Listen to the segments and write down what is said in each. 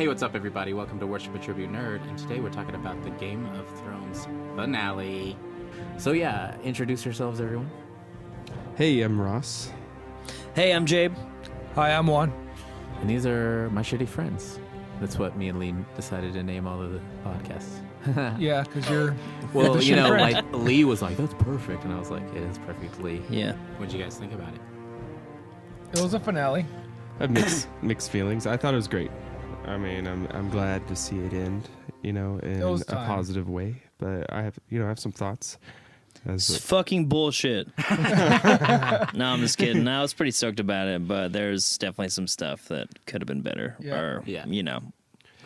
Hey, what's up, everybody? Welcome to Worship a Tribute Nerd, and today we're talking about the Game of Thrones finale. So yeah, introduce yourselves, everyone. Hey, I'm Ross. Hey, I'm Jabe. Hi, I'm Juan. And these are my shitty friends. That's what me and Lee decided to name all of the podcasts. Yeah, because you're... Well, the you know, shitty friend. like Lee was like, "That's perfect," and I was like, "It is perfect, Lee." Yeah. What'd you guys think about it? It was a finale. I have mixed feelings. I thought it was great. I mean, I'm glad to see it end, in was a time. positive way. But I have some thoughts. It's fucking bullshit. No, I'm just kidding. I was pretty stoked about it, but there's definitely some stuff that could have been better. Yeah. Or, Yeah.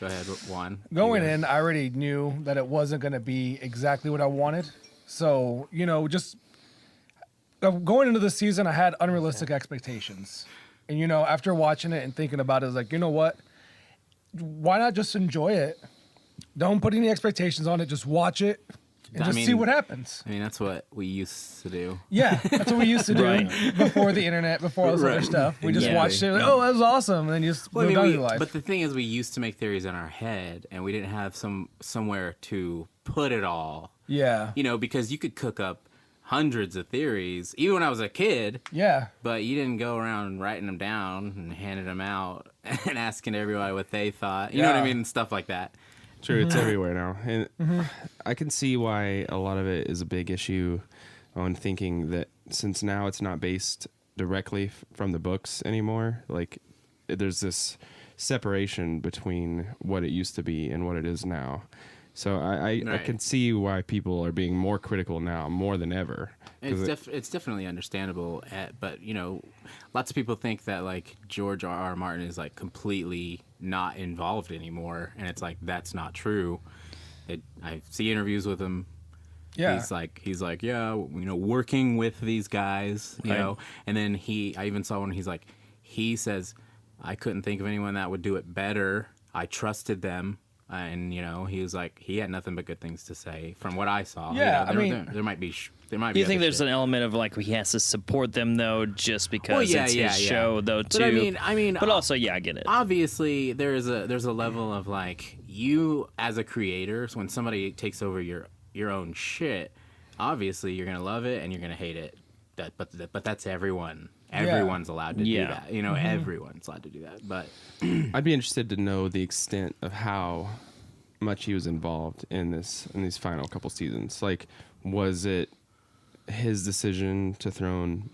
Go ahead, Juan. Going You- in, I already knew that it wasn't going to be exactly what I wanted. So, just going into the season, I had unrealistic expectations. And, after watching it and thinking about it, I was like, you know what? Why not just enjoy it? Don't put any expectations on it. Just watch it and I just mean- see what happens. I mean, that's what we used to do. Yeah, that's what we used to do Right. before the internet, before all this other Right. stuff. We just Exactly. watched it. Like, oh, that was awesome. And then you just Well, moved on with your life. but the thing is, we used to make theories in our head, and we didn't have somewhere to put it all. Yeah. Because you could cook up hundreds of theories, even when I was a kid, Yeah. but you didn't go around writing them down and handing them out and asking everybody what they thought. You know what I Yeah. mean? Stuff like that. True, it's everywhere now, and I can see why a lot of it is a big issue on thinking that since now it's not based directly from the books anymore. Like, there's this separation between what it used to be and what it is now. So I Right. can see why people are being more critical now, more than ever. 'Cause It's definitely understandable, but lots of people think that like George R.R. Martin is like completely not involved anymore, and it's like that's not true. I see interviews with him. Yeah. He's like, yeah, working with these guys, Right. and then I even saw one. He says, I couldn't think of anyone that would do it better. I trusted them. And he was like, he had nothing but good things to say from what I saw. Yeah, there might be Do you think there's an element of like he has to support them though, just because it's his show though too? But I mean, but also, yeah, I get it. obviously there's a level of like you as a creator. So when somebody takes over your own shit, obviously you're gonna love it and you're gonna hate it. But that's everyone. Everyone's allowed to do Yeah. that. Everyone's allowed to do that. But I'd be interested to know the extent of how much he was involved in these final couple seasons. Like, was it his decision to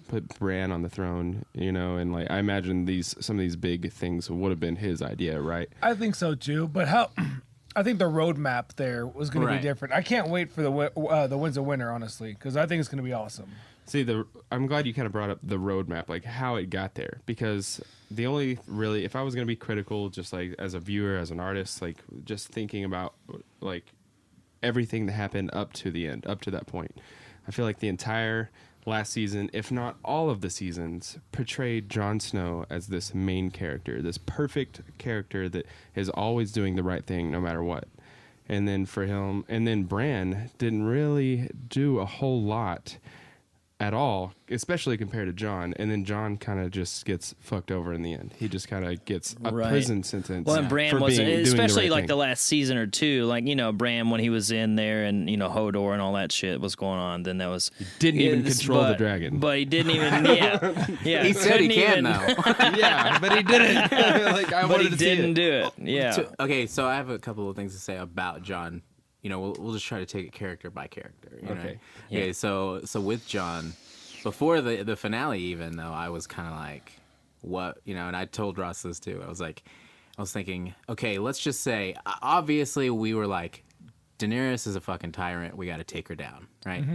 put Bran on the throne? And like I imagine some of these big things would have been his idea, right? I think so too. But I think the roadmap there was going to Right. be different. I can't wait for the Winds of Winter, honestly, because I think it's going to be awesome. See, I'm glad you kind of brought up the roadmap, like how it got there, because the only really, if I was going to be critical, just like as a viewer, as an artist, like just thinking about like everything that happened up to the end, up to that point, I feel like the entire last season, if not all of the seasons, portrayed Jon Snow as this main character, this perfect character that is always doing the right thing no matter what. And then Bran didn't really do a whole lot at all, especially compared to Jon, and then Jon kind of just gets fucked over in the end. He just kind of gets a Right. prison sentence. Well, and Bran for wasn't, doing especially the right like thing. the last season or two. Like Bran when he was in there and Hodor and all that shit was going on. Then that was didn't even Yes, control the but- dragon. But he didn't even. Yeah. he said he couldn't can even- though. Yeah, but he didn't. Like I But wanted he to see didn't it. do it. Yeah. Okay, so I have a couple of things to say about Jon. We'll just try to take it character by character. Okay. Okay. So with Jon, before the finale, even though I was kind of like, what and I told Ross this too. I was thinking, okay, let's just say, obviously we were like, Daenerys is a fucking tyrant. We got to take her down, right?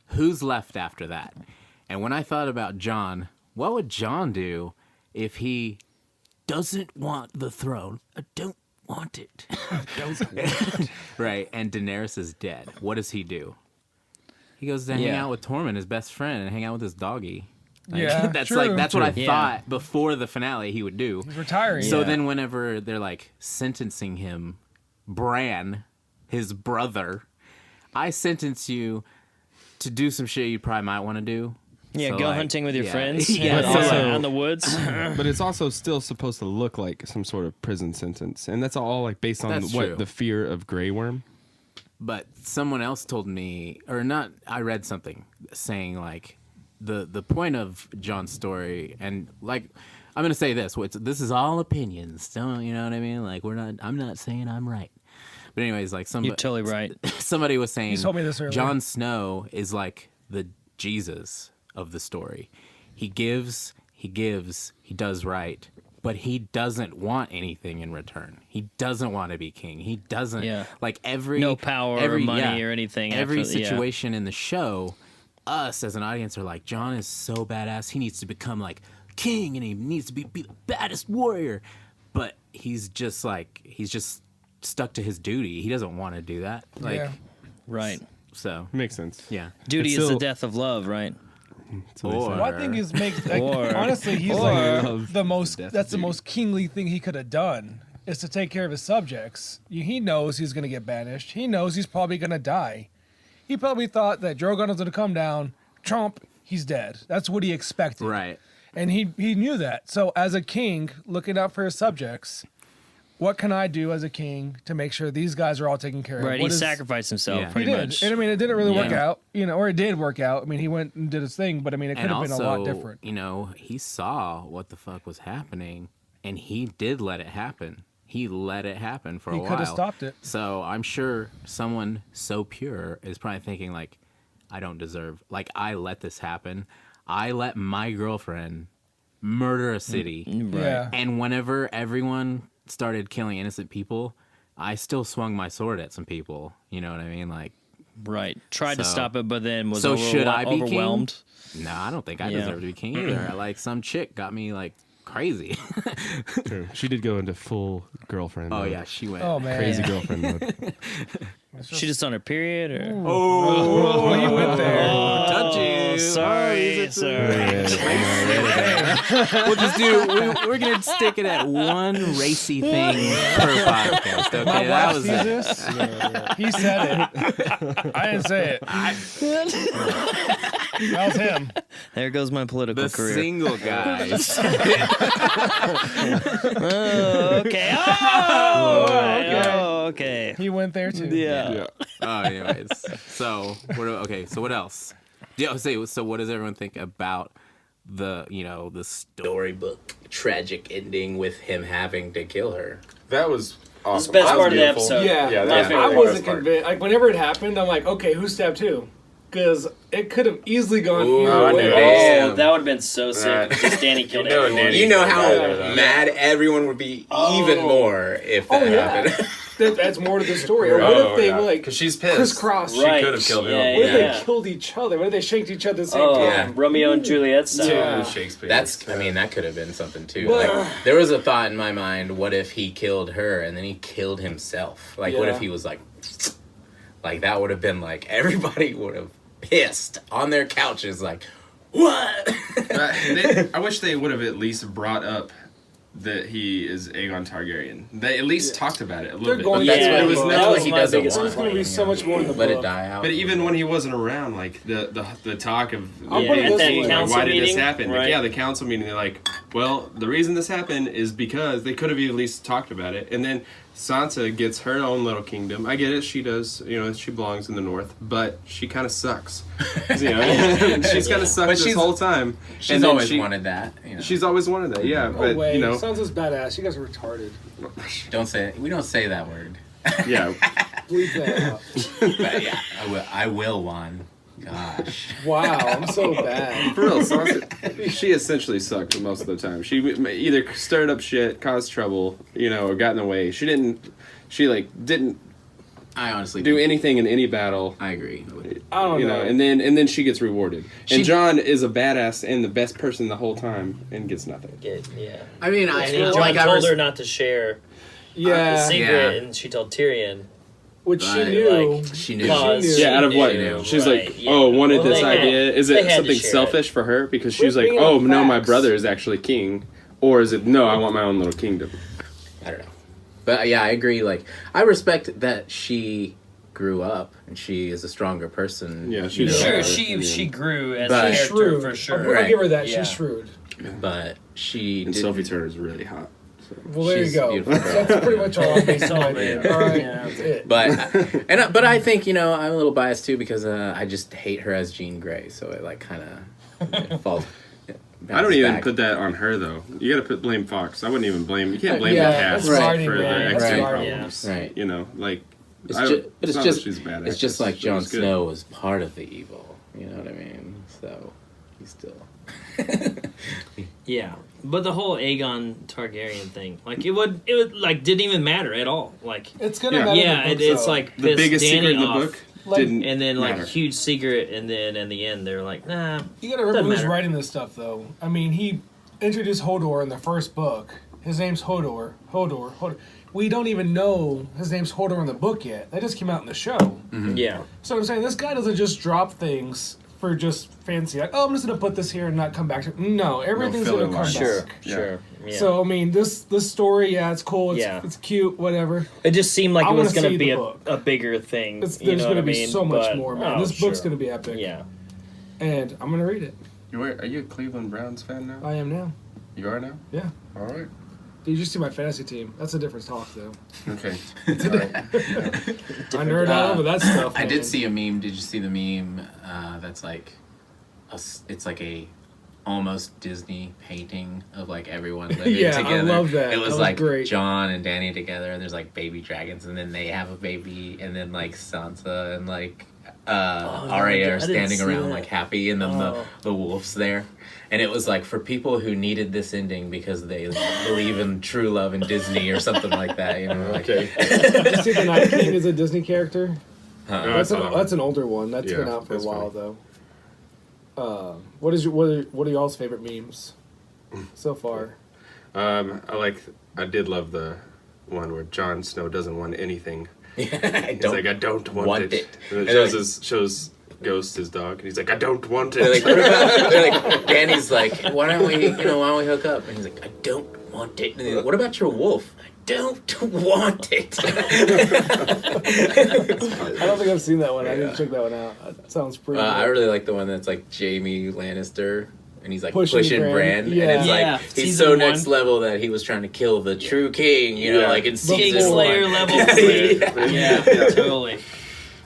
Who's left after that? And when I thought about Jon, what would Jon do if he doesn't want the throne? I don't want it. Right, and Daenerys is dead. What does he do? He goes to hang Yeah. out with Tormund, his best friend, and hang out with his doggy. Like, Yeah, that's true. that's what I True. thought before the finale he would do. He's retiring. So Yeah. then whenever they're like sentencing him, Bran, his brother, I sentence you to do some shit you probably might want to do. Yeah, So, go like, hunting with your yeah. friends. Yeah, Yeah, so- on the woods. But it's also still supposed to look like some sort of prison sentence, and that's all like based on That's what true. the fear of Grey Worm. But someone else told me, or not, I read something saying like the point of John's story, and like I'm gonna say this: this is all opinions. Don't you know what I mean? Like I'm not saying I'm right. But anyways, like You're totally right. somebody was saying, told me this earlier. Jon Snow is like the Jesus of the story. He gives, he does right, but he doesn't want anything in return. He doesn't want to be king. He doesn't like No power or money or anything Every after- yeah. situation in the show, us as an audience are like, Jon is so badass. He needs to become like king, and he needs to be the baddest warrior. But he's just stuck to his duty. He doesn't want to do that. Like, Yeah. Right. so Makes sense. yeah. Duty It's is the still- death of love, right? That's what they Or- say. What I think is makes like, Or- honestly, he's or- like the most. Death That's the duty. most kingly thing he could have done is to take care of his subjects. He knows he's gonna get banished. He knows he's probably gonna die. He probably thought that Drogon was gonna come down, chomp, he's dead. That's what he expected. Right. And he knew that. So as a king, looking out for his subjects, what can I do as a king to make sure these guys are all taken care of? Right. He What is- sacrificed himself Yeah. He pretty did. much. And I mean, it didn't really work Yeah. out, or it did work out. I mean, he went and did his thing, but I mean, it could And have been also, a lot different. he saw what the fuck was happening, and he did let it happen. He let it happen for a He while. could have stopped it. So I'm sure someone so pure is probably thinking like, I don't deserve. Like I let this happen. I let my girlfriend murder a city, Right. Yeah. and whenever everyone started killing innocent people, I still swung my sword at some people. You know what I mean? Like, Right. Tried to So- stop it, but then was so should I be king? overwhelmed. no, I don't think I Yeah. deserve to be king either. Like some chick got me like crazy. True. She did go into full girlfriend. Oh mode. yeah, she went. Oh man. Crazy girlfriend mode. She just on her period, or Oh, you went there. touchy. sorry. We'll just we're gonna stick it at one racy thing per podcast. Okay, My that wife was sees it. this. He said it. I didn't say it. That was him. There goes my political The career. single guys. Oh, okay. Oh, all right. Oh, okay. He went there too. Yeah. Yeah. Oh, anyways. So So what else? Yeah. So what does everyone think about the storybook tragic ending with him having to kill her? That was awesome. best That was part of the beautiful. episode. Yeah, that My was favorite my I part. wasn't convinced. Like whenever it happened, I'm like, okay, who stabbed who? Because it could have easily gone Ooh, I either knew way. that. Oh, that would have been so sick. Right. if Just Danny killed You know everyone. Danny- You know how Yeah. mad everyone would be even more if that happened. That's more to the story. Or what Oh, if they yeah. were like 'Cause she's pissed. crisscross? She Right. could have killed him. Yeah, What if yeah. they killed each other? What if they shanked each other at the same Oh, time? Yeah. Romeo and Juliet style. Yeah. Shakespeare. That could have been something too. Well- Like, there was a thought in my mind: what if he killed her and then he killed himself? Like, what if Yeah. he was like that would have been like everybody would have pissed on their couches, like, what? I wish they would have at least brought up that he is Aegon Targaryen. They at least talked about it a little They're bit. going But to. Yeah, That's what It was that's that what was he my doesn't biggest want. There's going to be so much more in the Let book. it die out. But even when he wasn't around, like the talk of I'll Yeah, put it at this that way. like, council why did this meeting, happen? Like, right? yeah, the council meeting. They're like, well, the reason this happened is because they could have at least talked about it. And then Sansa gets her own little kingdom. I get it. She does. She belongs in the north, but she kind of sucks. She's kind of sucked But this she's- whole time. She's And then always she- wanted that. She's always wanted that. Yeah, No but way. Sansa's badass. You guys are retarded. we don't say that word. yeah. Bleep that out. But yeah, I will, Juan. Gosh. Wow, I'm so bad. For real, Sansa, she essentially sucked most of the time. She either stirred up shit, caused trouble, or got in the way. She didn't I honestly do think- anything in any battle. I agree. I don't know. And then she gets rewarded. She- And Jon is a badass and the best person the whole time and gets nothing. Yeah. I mean, And he like I told res- her not to share the Yeah, secret, Yeah. and she told Tyrion. which she Right, knew. like, she knew. Cause knew. she Yeah, out of what? knew, She's right, like, yeah. wanted Well, this they had- idea. Is they it had to something share it. selfish for her? Because she was We're like, bringing oh, up no, my facts. brother is actually king. Or is it, no, I want my own little kingdom. I don't know. But yeah, I agree. Like, I respect that she grew up and she is a stronger person. Yeah, you she know, does. Sure, Yeah. she grew as But- a She's character shrewd. for sure. I'll Right. give her that. Yeah. She's shrewd. but she And did. Sophie Turner's really hot. So. Well, there She's you go. beautiful. That's pretty much all I'm basing all my it is. All right, Yeah. that's it. But I think I'm a little biased too because I just hate her as Jean Grey, so it like kind of falls. I don't even back. put that on her though. You got to blame Fox. I wouldn't even blame. You can't blame Yeah, the cast that's writing, for man. the That's acting writing. problems. Right. You know, like. It's I- just, but not that she's a bad it's just actress, like she Jon was good. Snow was part of the evil. You know what I mean? So he's still. Yeah, but the whole Aegon Targaryen thing, like it would like didn't even matter at all. Like It's gonna Yeah. matter. yeah, in the book, it's though. like The pissed biggest Dany secret in the off, book Like- didn't. and then like matter. huge secret, and then in the end they're like, nah. You gotta remember Doesn't who's matter. writing this stuff, though. I mean, he introduced Hodor in the first book. His name's Hodor. Hodor. We don't even know his name's Hodor in the book yet. That just came out in the show. Yeah, So I'm saying this guy doesn't just drop things for just fancy. Like, oh, I'm just gonna put this here and not come back to. No, everything's filler gonna come lines. back. sure, Yeah. sure. Yeah. So I mean, this story, yeah, it's cool. It's, Yeah. it's cute. Whatever. it just seemed like I it was wanna going see to be the a, book. a bigger thing. It's, you there's know gonna what I be mean? so much But- more, man. oh, This book's sure. gonna be epic. Yeah. And I'm gonna read it. Are you a Cleveland Browns fan now? I am now. You are now. Yeah. All right. Did you just see my fantasy team? That's a different talk, though. Okay. I nerd out over that stuff. I man. did see a meme. Did you see the meme? That's like, it's like a almost Disney painting of like everyone living Yeah, I together. love that. It was That was like great. John and Danny together, and there's like baby dragons, and then they have a baby, and then like Sansa and like Arya I are didn't standing see around that. like happy, and then Oh. the wolf's there. And it was like for people who needed this ending because they believe in true love and Disney or something like that, you know. Like, Okay. Did you see the Night King is a Disney character? I That's saw that's an older one. That's Yeah, been out for a that's while funny. though. What are y'all's favorite memes so far? I did love the one where Jon Snow doesn't want anything. I He's don't like, I don't want, want it. it. And And it shows like- shows Ghost his dog, and he's like, I don't want They're it. like, what about, they're like, Danny's like, why don't we hook up? And he's like, I don't want it. And he's like, what about your wolf? I don't want it. I don't think I've seen that one. I need to check that one out. That sounds pretty. I good. really like the one that's like Jamie Lannister. And he's like Pushing pushing Bran. Bran, Yeah. and it's Yeah, like he's season so one. next level that he was trying to kill the true king, you know, Yeah. like in season Kingslayer one. level. Yeah. Yeah, totally.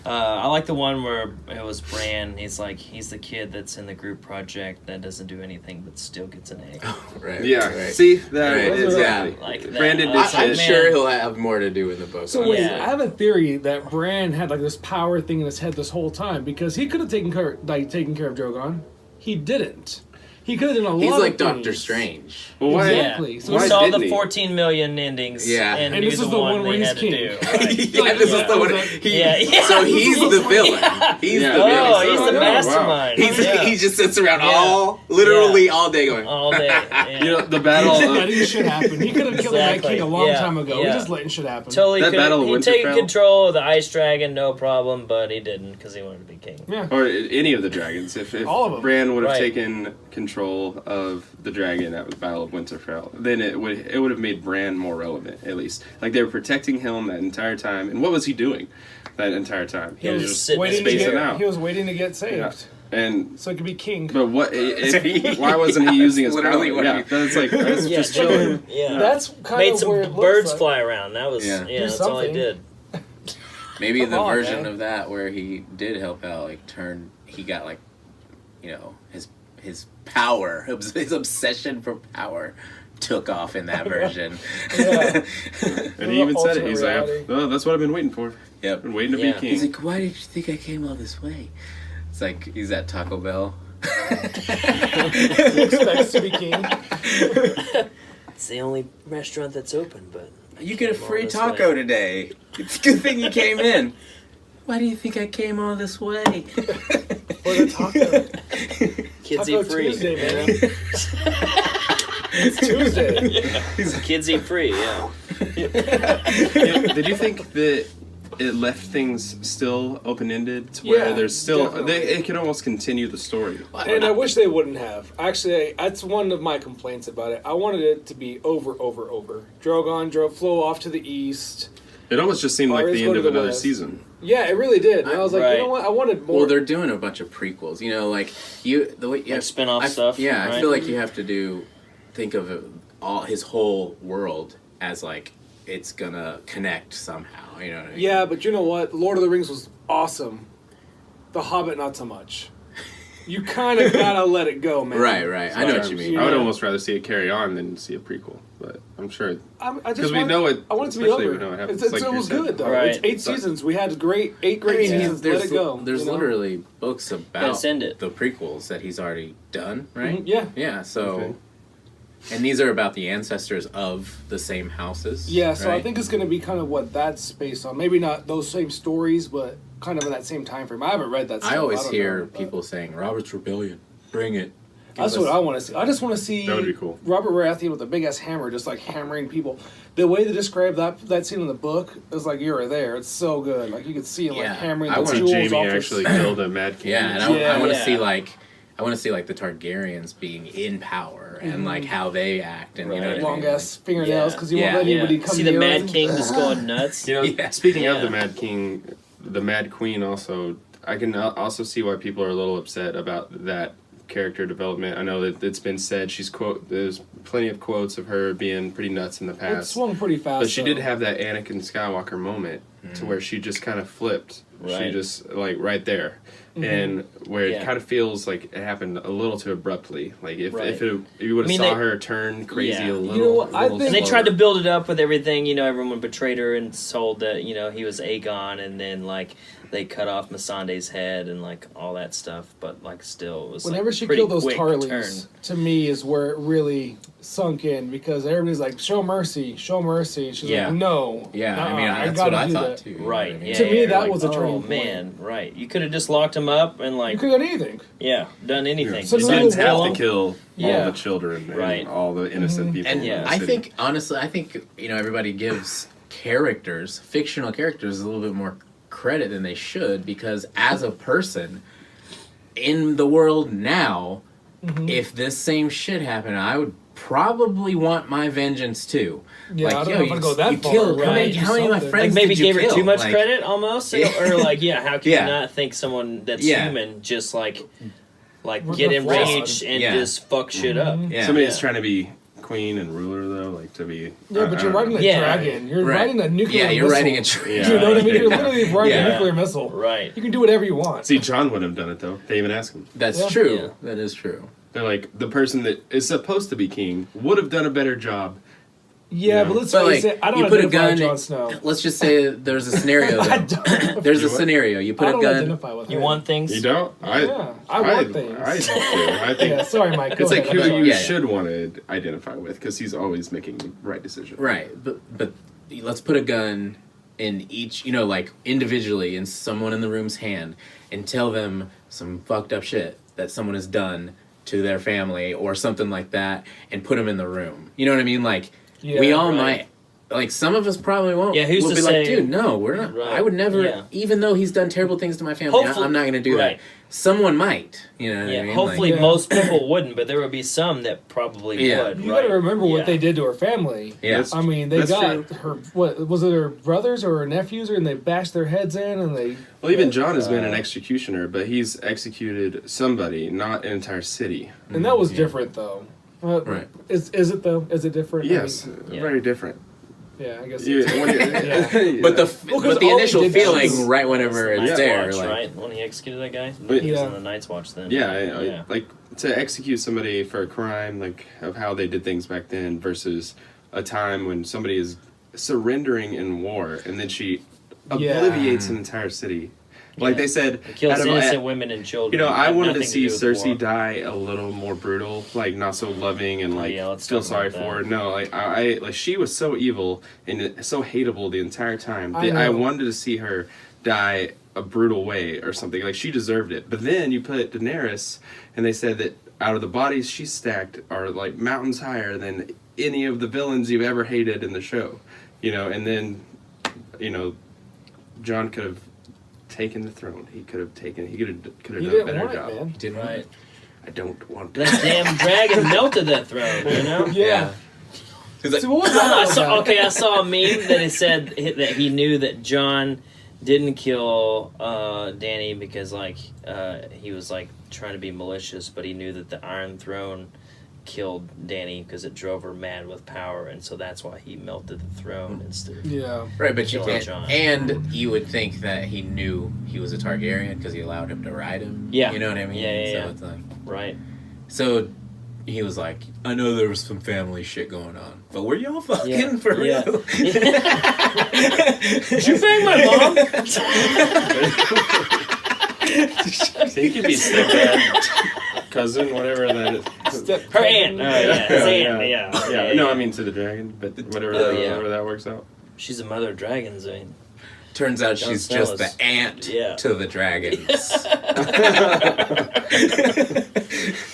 I like the one where it was Bran. He's the kid that's in the group project that doesn't do anything but still gets an egg. Right. Yeah. Right. See that? Right, is yeah. Like that. Brandon I did was like, I'm man, sure he'll have more to do in the book. So wait, Yeah. I have a theory that Bran had like this power thing in his head this whole time because he could have taken care of Drogon. He didn't. He could have done a lot. He's of like Doctor things. Strange. Well, why? Exactly. Yeah. So We why saw didn't the he? 14 million endings. Yeah. and, And he this was is the the one one where they he's had king. to do. Right. Yeah, this is the one. Yeah. So he's the villain. He's Yeah. the villain. Oh, he's the Oh, wow. mastermind. He just sits around Yeah. literally all day going. all day. Yeah. You know the battle. Letting shit happen. He could have killed the Night Exactly. King a long Yeah. time ago. Yeah. He's just letting shit happen. Totally That could. Battle of He'd taken Winterfell? control of the Ice Dragon, no problem, but he didn't because he wanted to be king. Yeah. Or any of the dragons. If All of 'em. Bran would have Right. taken control of the dragon at the Battle of Winterfell, then it would have made Bran more relevant, at least. Like they were protecting him that entire time. And what was he doing that entire time? He was just sitting Waiting to spacing get, out. he was waiting to get saved, Yeah. And so he could be king. but what? Why wasn't he using his Literally power? what Yeah, he- that's like that's Yeah, just chilling. Yeah. That's kind Made of some where it looks birds like. fly around. That was Yeah. yeah. Do That's all he something. did. Maybe Come the on, version man. of that where he did help out, like he got like, his power, his obsession for power, took off in that version. Yeah. And he even said it. Alternate He's like, reality. "Oh, that's what I've been waiting for. Yep. Been waiting to Yeah. be king." He's like, why did you think I came all this way? It's like he's at Taco Bell. He expects to be king. It's the only restaurant that's open, but You get a Came all free this taco way. today. It's a good thing you came in. Why do you think I came all this way? For the taco. kids Taco eat free. Tuesday, you man. know? It's Tuesday. Kids eat free. Yeah. Did you think that it left things still open-ended to where Yeah, there's still definitely. it could almost continue the story? And I wish they wouldn't have. Actually, that's one of my complaints about it. I wanted it to be over. Drogon flew off to the east. It almost just seemed like Pirates the go end to of the another West. season. Yeah, it really did. And I was like, Right. you know what? I wanted more. Well, they're doing a bunch of prequels. You know, like the way Like spin-off stuff, Yeah, I right? feel like you have to think of all his whole world as like it's gonna connect somehow. You know what I mean? Yeah, but you know what? Lord of the Rings was awesome. The Hobbit, not so much. You kind of gotta let it go, man. Right. I know what you mean. I would Yeah. almost rather see it carry on than see a prequel, but I'm sure. I just Because we want- know it. I want it to be especially over. we know it happens. It's, like it you was said. good though. Right. It's 8 seasons. We had eight great I mean, seasons. Let it go. There's you know? literally books about Gotta send it. the prequels that he's already done, right? Mhm, yeah. Yeah. So, Okay. and these are about the ancestors of the same houses. Yeah, so I right? think it's going to be kind of what that's based on. Maybe not those same stories, but kind of in that same time frame. I haven't read that. I stuff. always don't hear know, but people saying Robert's Rebellion, bring it. That's what I want to see. I just want to see That would be cool. Robert Baratheon with a big ass hammer, just like hammering people. The way they describe that scene in the book is like you were there. It's so good. Like you could see him Yeah, like hammering I the wanna- jewels Jamie off his- actually killed a Mad King. Yeah, and Yeah. I want to Yeah. see like the Targaryens being in power and like how they act and you know Right. what I long mean? ass fingernails Yeah. because you won't let Yeah. anybody come See the near Mad him. King just going nuts. You know, Yeah. speaking of Yeah. the Mad King, the Mad Queen also, I can also see why people are a little upset about that character development. I know that it's been said there's plenty of quotes of her being pretty nuts in the It past. swung pretty fast. But she did though. have that Anakin Skywalker moment to where she just kind of flipped. She Right. just like right there. Mm-hmm. And where Yeah. it kind of feels like it happened a little too abruptly. Like if Right. if you would have I mean, saw they- her turn crazy Yeah. a little. You know what, I little think- And they slower. tried to build it up with everything, everyone betrayed her and told that, he was Aegon, and then, like, they cut off Missandei's head and, like, all that stuff, but, like, still, it was, Whenever like, she pretty killed those quick Tarleys, turn. to me is where it really sunk in because everybody's like, "Show mercy, show mercy." And she's Yeah. like, "No." Yeah, I mean I that's gotta what I do thought that. too. you know Right, what I yeah. mean? To me, you're that like, was a oh, turning point. man, right. You could have just locked him up and, You like, could have done anything. yeah, done anything. So Just the Sons little kill have him. to kill Yeah. all the children and Right. all the innocent people. And in Yeah. the I city. think honestly, everybody gives fictional characters, a little bit more credit than they should because as a person in the world now, if this same shit happened, I would probably want my vengeance too. Yeah, I don't know if I'd go that you far, killed right? how many Do of my something. friends Like maybe did you gave her kill? too much Like, credit almost, or like how could Yeah. you not think someone that's Yeah. human just like With get the enraged flaws. and Yeah. just fuck shit up? Yeah. somebody's Yeah. trying to be queen and ruler though, like to be. Yeah, but you're riding a Yeah. dragon. You're Right. riding a nuclear Yeah, you're missile. riding a train. Yeah. You know what I mean? You're Yeah. literally riding Yeah. a nuclear missile. Right. You can do whatever you want. See, John would have done it though. They even asked him. That's Yeah. true. Yeah. That is true. They're like the person that is supposed to be king would have done a better job. Yeah, Yeah. but let's But face like, it. I don't you put a identify gun. with Jon Snow. Let's just say there's a scenario. I Though. don't. There's a You what? scenario. You put I a don't gun. identify with You her. want things? You don't? Yeah, I want things. I do. I think Yeah, sorry, Mike. Go it's like ahead. who I'm sorry. you Yeah, yeah. should want to identify with because he's always making the right decision. Right, but let's put a gun in each, like individually in someone in the room's hand, and tell them some fucked up shit that someone has done to their family or something like that, and put them in the room. You know what I mean? Like we Yeah, all right. might. Like some of us probably won't. Yeah, who's we'll to be say- like, dude, no, we're not. Right, I would never, yeah. even though he's done terrible things to my family. Hopefully- I'm not going to do right. that. Someone might. You know what Yeah, I mean? hopefully Like- most people wouldn't, but there would be some that probably Yeah. would. You right? gotta remember Yeah. what they did to her family. Yeah. That's- I mean, they That's got true. her. What was it? Her brothers or her nephews, and they bashed their heads in, and they. Well, even John has been an executioner, but he's executed somebody, not an entire city. And that was Yeah. different, though. Right. Is it though? Is it different? I Yes, mean, Yeah. very different. yeah, I guess. You, it's- when you- But the Well, 'cause but the all he initial did feeling was- right whenever Night's it's there, Watch, like right? When he executed that guy, But- he was Yeah. on the Night's Watch then. yeah, yeah. like to execute somebody for a crime, like of how they did things back then, versus a time when somebody is surrendering in war, and then she Yeah. obliviates an entire city. Like Yeah. they said, It kills out of- innocent women and children. You know, I Had wanted to nothing see do with Cersei war. die a little more brutal, like not so loving and like yeah, let's feel talk sorry about for her. that. No, like I like she was so evil and so hateable the entire time. I that I know. wanted to see her die a brutal way or something. Like she deserved it. But then you put Daenerys, and they said that out of the bodies she stacked are like mountains higher than any of the villains you've ever hated in the show. You know, and then, John could have taken the throne. He could have He done a didn't better want it, job. man. didn't Right. I don't want That damn dragon melted that throne, you know? Yeah. He's like, See, what was that all about? I saw a meme that it said that he knew that John didn't kill Danny because he was like trying to be malicious, but he knew that the Iron Throne killed Danny because it drove her mad with power, and so that's why he melted the throne instead of Yeah. right, but you Killing can't. Jon. And you would think that he knew he was a Targaryen because he allowed him to ride him. Yeah. You know what I mean? Yeah, So yeah. it's like, right. so he was like, I know there was some family shit going on, but were y'all fucking Yeah. for Yeah. real? Did you bang my mom? He could be stepdad, cousin, whatever that is. Her aunt. Oh, yeah. His aunt. Yeah. No, I mean to the dragon, but whatever, Oh, yeah. whatever that works out. She's a mother of dragons. I mean, Turns out Jon she's Snow just is- the aunt Yeah. to the dragons.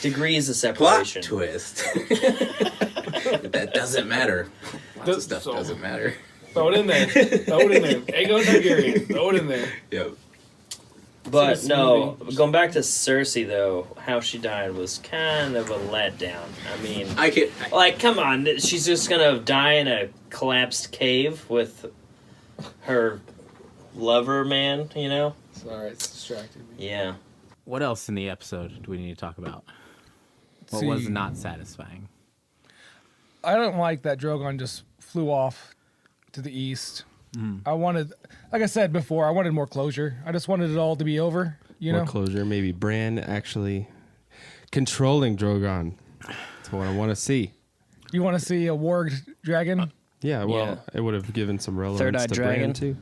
degrees of Plot separation. twist. That doesn't matter. Lots of stuff So- doesn't matter. Throw it in there. Throw it in there. Aegon Targaryen. Throw it in there. Yep. But It's a no, movie. going back to Cersei though, how she died was kind of a letdown. I mean, I could. like, come on, she's just gonna die in a collapsed cave with her lover man, you know? Sorry, it's distracting me. Yeah. What else in the episode do we need to talk about? What was See. not satisfying? I don't like that Drogon just flew off to the east. I wanted, like I said before, I wanted more closure. I just wanted it all to be over. You More know, closure. Maybe Bran actually controlling Drogon. That's what I want to see. you want to see a warged dragon, Yeah, well, Yeah. it would have given some relevance Third-eyed to dragon. Bran too.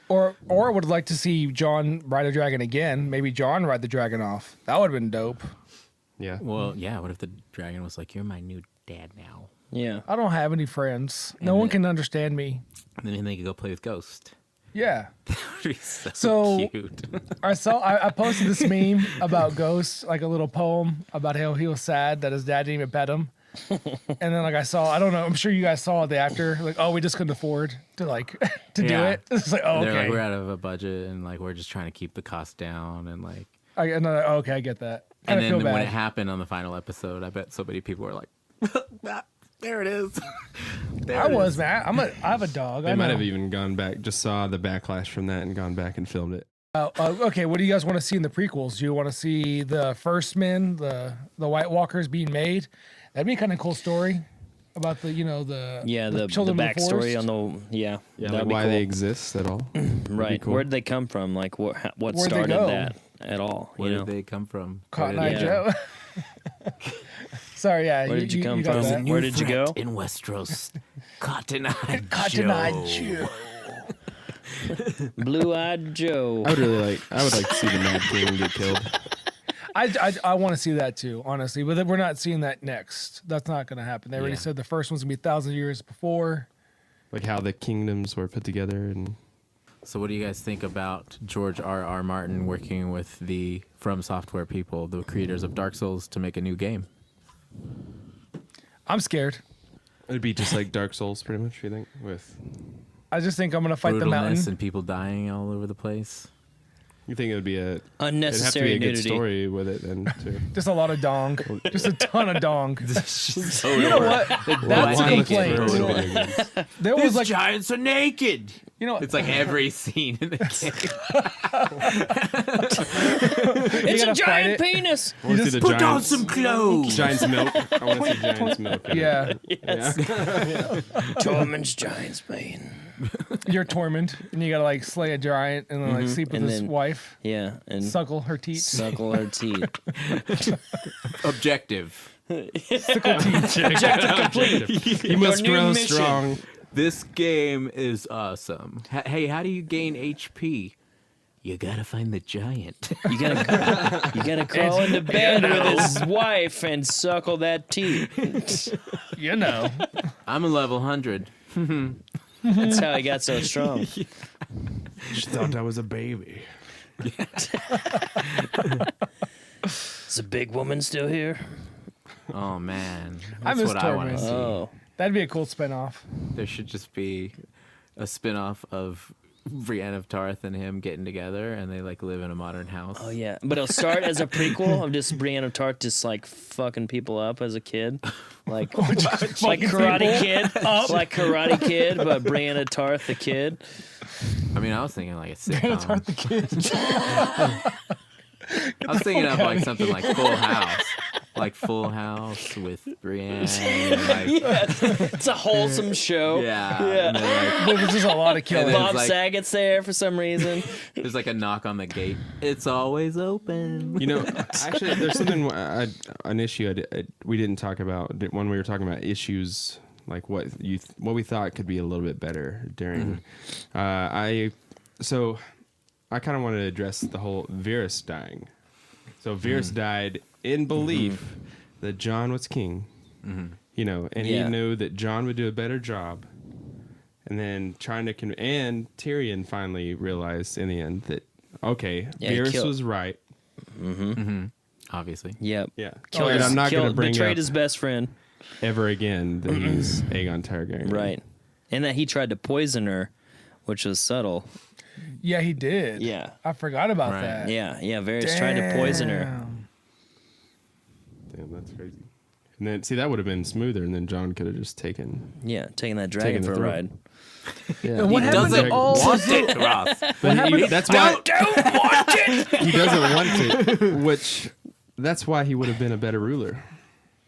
or I would like to see Jon ride a dragon again. Maybe Jon ride the dragon off. That would have been dope. Yeah. Well, yeah. What if the dragon was like, "You're my new dad now," Yeah. I don't have any friends. No one can understand me. and then they could go play with Ghost. Yeah. That would be so, So- cute. I posted this meme about Ghost, like a little poem about how he was sad that his dad didn't even pet him. And then I saw, I don't know, I'm sure you guys saw the actor, like, oh, we just couldn't afford to to do Yeah. it. It's like, oh, They're okay. like, we're out of a budget, and like we're just trying to keep the cost down, and like. And I'm like, oh, okay, I get that. And I then feel when bad. it happened on the final episode, I bet so many people were like, "There it is." There I it was, is. man. I have a dog. They I might know. have even gone back, just saw the backlash from that and gone back and filmed it. Okay, what do you guys want to see in the prequels? Do you want to see the First Men, the White Walkers being made? That'd be a kind of cool story about the the children of the backstory forest. on the Yeah, that'd like be why cool. they exist at all. right. cool. Where'd they come from? Like what Where'd they started go? that at all? Where you know? did they come from? Cotton Where Eye did Yeah. Joe. Sorry, yeah. Where did you come got from? that. Where did you go? In Westeros, Cotton Eye Cotton Eye Joe. Blue-eyed Joe. I would like to see the Mad King get killed. I want to see that too, honestly. But we're not seeing that next. That's not going to happen. They already Yeah. said the first one's going to be 1,000 years before. Like how the kingdoms were put together and So, what do you guys think about George R.R. Martin working with the From Software people, the creators of Dark Souls, to make a new game? I'm scared. it'd be just like Dark Souls pretty much, you think? With I just think I'm going to fight the mountain. Brutalness and people dying all over the place. you think it would be it'd have to Unnecessary be a good nudity. story with it then too. Just a lot of dong. Just a ton of dong. so You know what? That's a Why complaint. can't You know, Video games. there was like, giants are naked. you know, It's like every scene in the game. It's gotta a fight giant it. penis. I want to see the Put on giants, some clothes. giants milk. I want to see giants milk. in it. yeah, Tormund's giant's bane. you're Tormund, and you got to like slay a giant and then like sleep with And his then- wife, Yeah, and suckle her teeth. suckle her teeth. Objective. Sickle teeth. He must new grow mission. strong. This game is awesome. Hey, how do you gain HP? You gotta find the giant. You gotta crawl into bed with his wife and suckle that teeth. You know. I'm a level 100. That's how he got so strong. She thought I was a baby. Is a big woman still here? Oh man, I that's miss what I want to Tormund. see. Oh, That'd be a cool spinoff. There should just be a spin-off of Brienne of Tarth and him getting together, and they like live in a modern house. Oh yeah, but it'll start as a prequel of just Brienne of Tarth just like fucking people up as a kid, like Karate Kid, like Karate Kid, but Brienne of Tarth the kid. I mean, I was thinking like a sitcom. Tarth the kid. I was thinking of like something like Full House, like Full House with Brienne. Like, Yes, it's a wholesome show. yeah. Yeah. And then, There was just a lot of killing. then- Bob like- Saget's there for some reason. there's like a knock on the gate. It's always open. You know, actually, there's something an issue we didn't talk about when we were talking about issues, like what we thought could be a little bit better during. I kind of wanted to address the whole Varys dying. So Varys died in belief that Jon was king, you know, and he Yeah. knew that Jon would do a better job. And then trying to and Tyrion finally realized in the end that okay, Yeah, he Varys killed- was right. Obviously. Yep. Yeah, Killed and his- I'm not going to bring betrayed up his best friend. ever again that he's Aegon Targaryen. Right. And that he tried to poison her, which was subtle. Yeah, he did. Yeah. I forgot about Right. that. Yeah. Varys tried to poison her. Damn. Damn, that's crazy. And then see that would have been smoother, and then Jon could have just taken. Yeah, taking that dragon Taking for the a throne. ride. Yeah. What He happened to doesn't all want it, Ross. But that's why Don't want it. he doesn't want it. Which that's why he would have been a better ruler.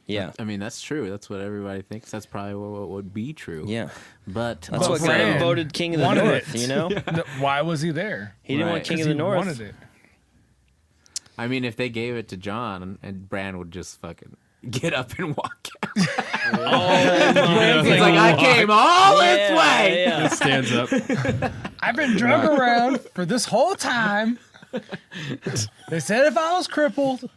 Yeah. I mean, that's true. That's what everybody thinks. That's probably what would be true. Yeah. But That's Well, what got him Bran voted King of the wanted North, it. you know? No, why was he there? He didn't want Right. King 'Cause of the he North. wanted it. I mean, if they gave it to John, and Bran would just fucking get up and walk out. He's like, I came all this way. Yeah. He stands up. I've been drug around for this whole time. They said if I was crippled,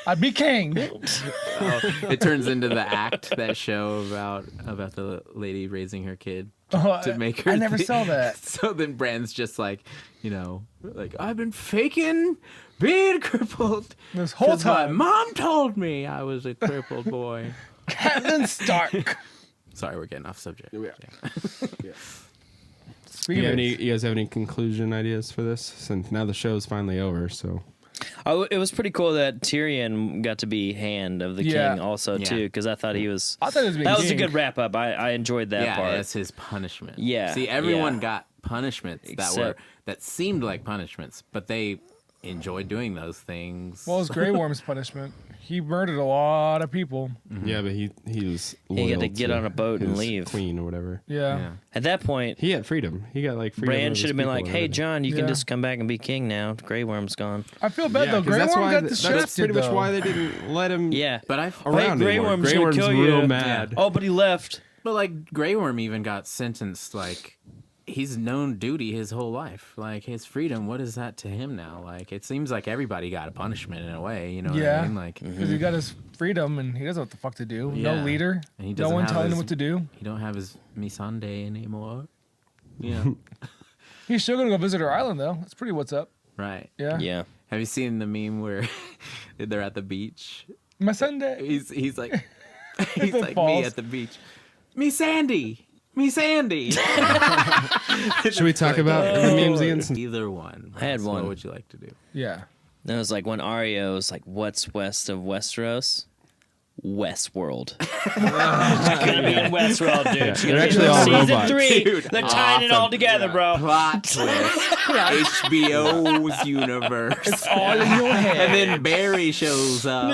I'd be king. It turns into the act, that show about the lady raising her kid to make her. I never saw that. So then Bran's just like, you know, like I've been faking being crippled This whole 'cause my time. mom told me I was a crippled boy. Captain Stark. Sorry, we're getting off subject. Speaking of You guys have any conclusion ideas for this? Since now the show's finally over, so Oh, it was pretty cool that Tyrion got to be hand of the Yeah. king also Yeah. too, because I thought he was. I thought it was being That was a king. good wrap up. I enjoyed that Yeah, part. that's his punishment. Yeah, See, everyone yeah. got punishments Except- that seemed like punishments, but they enjoyed doing those things. Well, it was Grey Worm's punishment. He murdered a lot of people. yeah, but he was He loyal had to get on a boat and his leave. queen or whatever. Yeah. yeah. At that point, He had freedom. He got like freedom. Bran of his should have been people like, and "Hey, everything. John, you can Yeah. just come back and be king now. Grey Worm's gone." I feel bad Yeah, though. 'cause Grey that's Worm why got th- the that's shafted pretty much though. why they didn't let him Yeah, But I around Grey anymore. Worm's Grey gonna Worm's kill you. real mad. Oh, but he left. But like Grey Worm even got sentenced, like he's known duty his whole life. Like his freedom, what is that to him now? Like it seems like everybody got a punishment in a way, you know what Yeah. I mean? Like Because he got his freedom and he doesn't know what the fuck to do. No Yeah. leader. And he No doesn't one have telling him his- what to do. he don't have his Missandei anymore. You know? He's still gonna go visit her island though. That's pretty what's up. Right. Yeah. Yeah. Have you seen the meme where they're at the beach? My Sunday. He's like he's like me falls. at the beach. Me Sandy. Me Sandy. Should we talk about the memes again? Either one. I had Ross, one. What would you like to do? Yeah. And it was like when Arya was like, "What's west of Westeros?" Westworld. She's gonna be in Westworld, dude. Yeah, She's they're gonna be actually in all season robots. 3. Dude, They're tying it awesome. all together, bro. Plot twist. HBO's universe. All in your head. And then Barry shows up.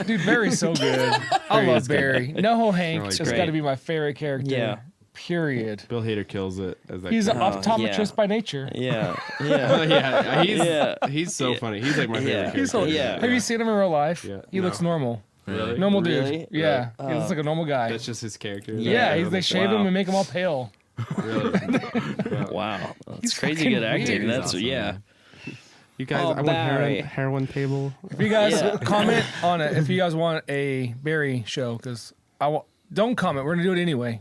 Dude, Barry's so good. I love Barry. NoHo Hank Really has great. got to be my favorite character. Yeah. Period. Bill Hader kills it as that. He's an character. optometrist yeah. by nature. Yeah, Oh, yeah. yeah, he's so Yeah. funny. He's like my favorite Yeah. character. He's so, Yeah. Have you seen him in real life? Yeah. He No. looks normal. Really? Normal Really? dude. Yeah. He looks like a normal guy. That's just his character. Yeah, they shave him and make him all pale. Really? Wow, that's He's crazy fucking good acting. weird. That's He's awesome, yeah. man. You guys, Oh, I want Barry. heroin table. If you guys Yeah. comment on it, if you guys want a Barry show, because don't comment. We're gonna do it anyway.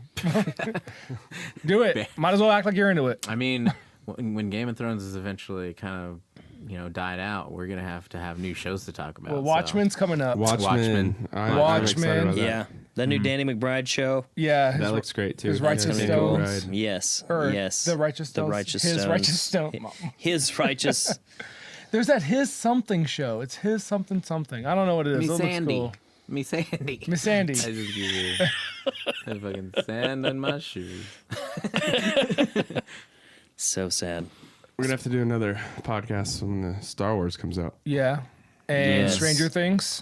Do it. Might as well act like you're into it. I mean, when Game of Thrones is eventually kind of died out, we're gonna have to have new shows to talk about. Well, so- Watchmen's coming up. Watchmen. I'm excited Watchmen. about that. Yeah, that new Danny McBride show. Yeah, That looks great too. his Righteous Yeah, Stones. Right. Yes, or yes. the Righteous The Stones. Righteous His Stones. Righteous Stone. His righteous. There's that His Something show. It's His Something Something. I don't know what it is. Me It looks Sandy. cool. Me Sandy. Miss Sandy. I just give you a fucking sand on my shoes. So sad. We're gonna have to do another podcast when the Star Wars comes out. Yeah. And Yes. Stranger Things.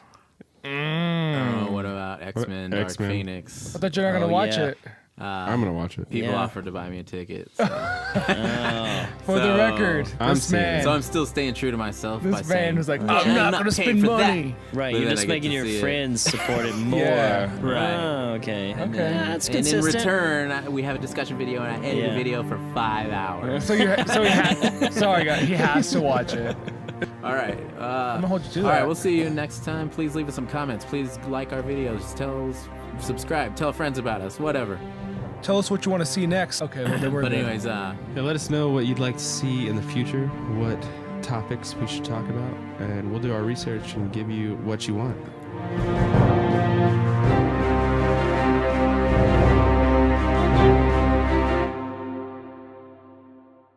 Oh, what about X-Men, Dark X-Men. Phoenix? I thought you're not going to Oh, watch yeah. it. I'm gonna watch it. People Yeah. offered to buy me a ticket. So, For the So, record, I'm this seeing it. man, so I'm still staying true to myself. by this saying, man was like, "Yeah, I'm not going to paying spend for that." money. Right, But you're then just I get making to your see it. friends support it more. Yeah. Right. Oh, okay. And Okay. then- That's and in consistent. return, we have a discussion video, and I edit Yeah. a video for 5 hours. So he sorry, guys, he has to watch it. All right. I'm gonna hold you to all that. right, we'll see you next time. Please leave us some comments. Please like our videos. Subscribe. Tell friends about us. Whatever. Tell us what you want to see next. Okay, well, then we're But good. anyways, Yeah, let us know what you'd like to see in the future, what topics we should talk about, and we'll do our research and give you what you want.